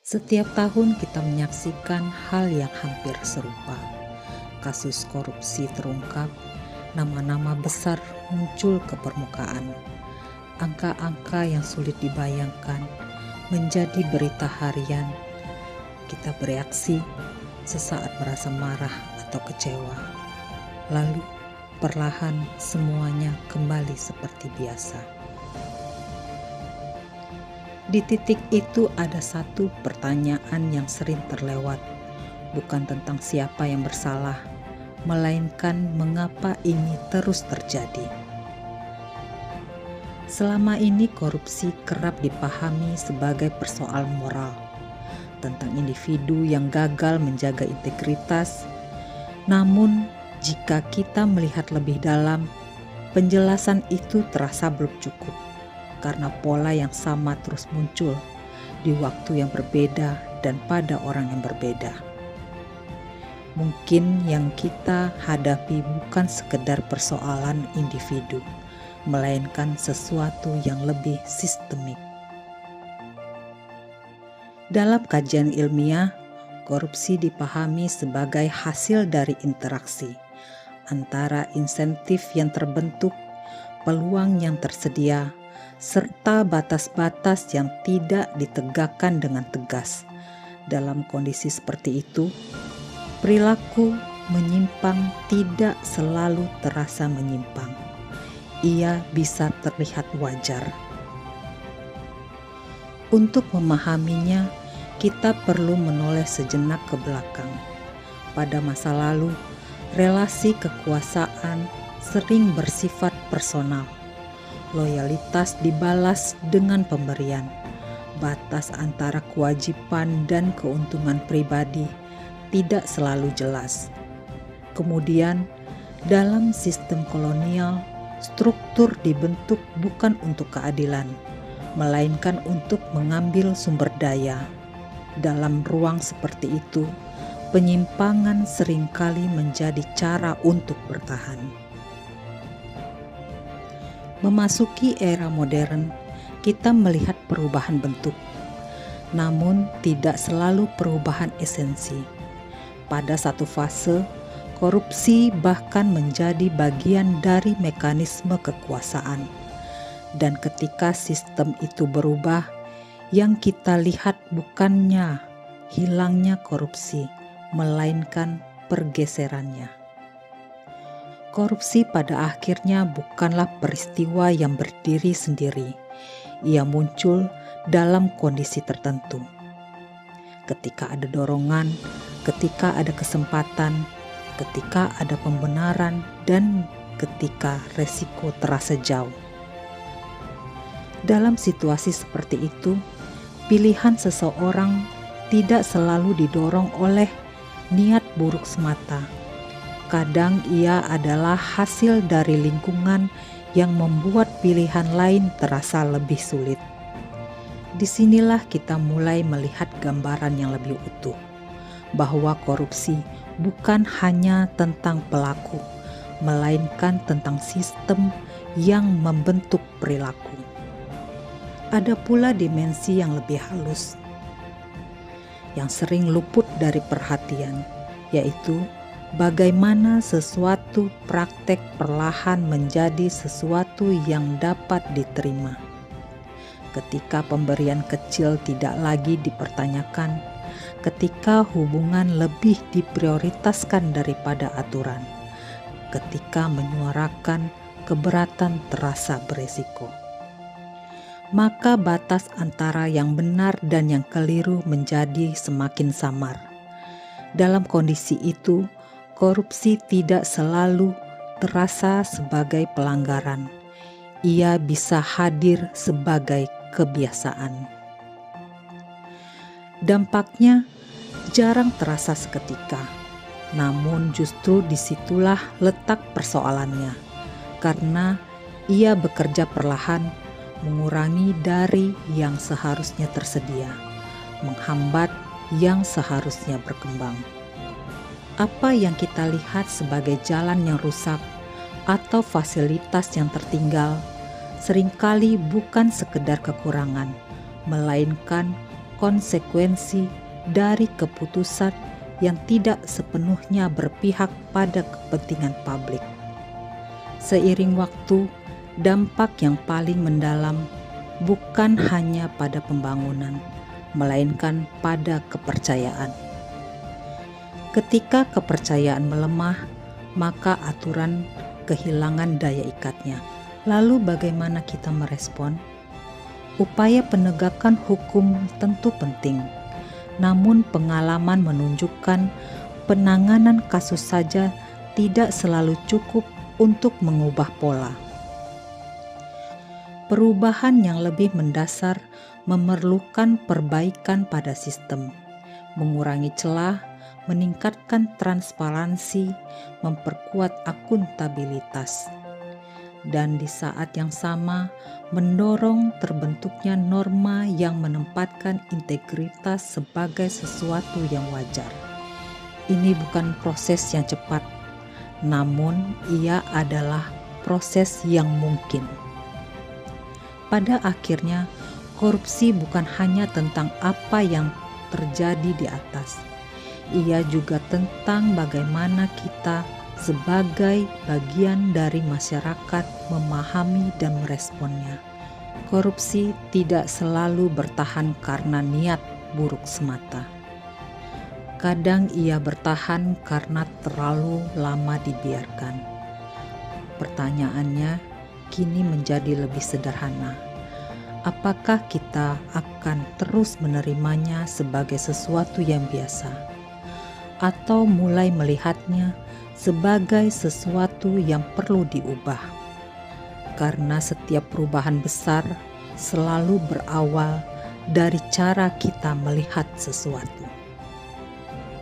Setiap tahun kita menyaksikan hal yang hampir serupa. Kasus korupsi terungkap, nama-nama besar muncul ke permukaan. Angka-angka yang sulit dibayangkan menjadi berita harian. Kita bereaksi, sesaat merasa marah atau kecewa. Lalu perlahan semuanya kembali seperti biasa. Di titik itu ada satu pertanyaan yang sering terlewat, bukan tentang siapa yang bersalah, melainkan mengapa ini terus terjadi. Selama ini korupsi kerap dipahami sebagai persoalan moral, tentang individu yang gagal menjaga integritas. Namun, jika kita melihat lebih dalam, penjelasan itu terasa belum cukup. Karena pola yang sama terus muncul di waktu yang berbeda dan pada orang yang berbeda. Mungkin yang kita hadapi bukan sekedar persoalan individu, melainkan sesuatu yang lebih sistemik. Dalam kajian ilmiah, korupsi dipahami sebagai hasil dari interaksi antara insentif yang terbentuk, peluang yang tersedia, serta batas-batas yang tidak ditegakkan dengan tegas. Dalam kondisi seperti itu, perilaku menyimpang tidak selalu terasa menyimpang. Ia bisa terlihat wajar. Untuk memahaminya, kita perlu menoleh sejenak ke belakang. Pada masa lalu, relasi kekuasaan sering bersifat personal. Loyalitas dibalas dengan pemberian. Batas antara kewajiban dan keuntungan pribadi tidak selalu jelas. Kemudian, dalam sistem kolonial, struktur dibentuk bukan untuk keadilan, melainkan untuk mengambil sumber daya. Dalam ruang seperti itu, penyimpangan seringkali menjadi cara untuk bertahan. Memasuki era modern, kita melihat perubahan bentuk, namun tidak selalu perubahan esensi. Pada satu fase, korupsi bahkan menjadi bagian dari mekanisme kekuasaan. Dan ketika sistem itu berubah, yang kita lihat bukannya hilangnya korupsi, melainkan pergeserannya. Korupsi pada akhirnya bukanlah peristiwa yang berdiri sendiri. Ia muncul dalam kondisi tertentu. Ketika ada dorongan, ketika ada kesempatan, ketika ada pembenaran, dan ketika resiko terasa jauh. Dalam situasi seperti itu, pilihan seseorang tidak selalu didorong oleh niat buruk semata. Kadang ia adalah hasil dari lingkungan yang membuat pilihan lain terasa lebih sulit. Disinilah kita mulai melihat gambaran yang lebih utuh, bahwa korupsi bukan hanya tentang pelaku, melainkan tentang sistem yang membentuk perilaku. Ada pula dimensi yang lebih halus, yang sering luput dari perhatian, yaitu bagaimana sesuatu praktek perlahan menjadi sesuatu yang dapat diterima. Ketika pemberian kecil tidak lagi dipertanyakan, ketika hubungan lebih diprioritaskan daripada aturan, ketika menyuarakan keberatan terasa beresiko, maka batas antara yang benar dan yang keliru menjadi semakin samar. Dalam kondisi itu, korupsi tidak selalu terasa sebagai pelanggaran. Ia bisa hadir sebagai kebiasaan. Dampaknya jarang terasa seketika, namun justru disitulah letak persoalannya, karena ia bekerja perlahan, mengurangi dari yang seharusnya tersedia, menghambat yang seharusnya berkembang. Apa yang kita lihat sebagai jalan yang rusak atau fasilitas yang tertinggal seringkali bukan sekedar kekurangan, melainkan konsekuensi dari keputusan yang tidak sepenuhnya berpihak pada kepentingan publik. Seiring waktu, dampak yang paling mendalam bukan hanya pada pembangunan, melainkan pada kepercayaan. Ketika kepercayaan melemah, maka aturan kehilangan daya ikatnya. Lalu bagaimana kita merespon? Upaya penegakan hukum tentu penting, namun pengalaman menunjukkan penanganan kasus saja tidak selalu cukup untuk mengubah pola. Perubahan yang lebih mendasar memerlukan perbaikan pada sistem, mengurangi celah, meningkatkan transparansi, memperkuat akuntabilitas, dan di saat yang sama mendorong terbentuknya norma yang menempatkan integritas sebagai sesuatu yang wajar. Ini bukan proses yang cepat, namun ia adalah proses yang mungkin. Pada akhirnya, korupsi bukan hanya tentang apa yang terjadi di atas. Ia juga tentang bagaimana kita sebagai bagian dari masyarakat memahami dan meresponnya. Korupsi tidak selalu bertahan karena niat buruk semata. Kadang ia bertahan karena terlalu lama dibiarkan. Pertanyaannya kini menjadi lebih sederhana. Apakah kita akan terus menerimanya sebagai sesuatu yang biasa, atau mulai melihatnya sebagai sesuatu yang perlu diubah? Karena setiap perubahan besar selalu berawal dari cara kita melihat sesuatu.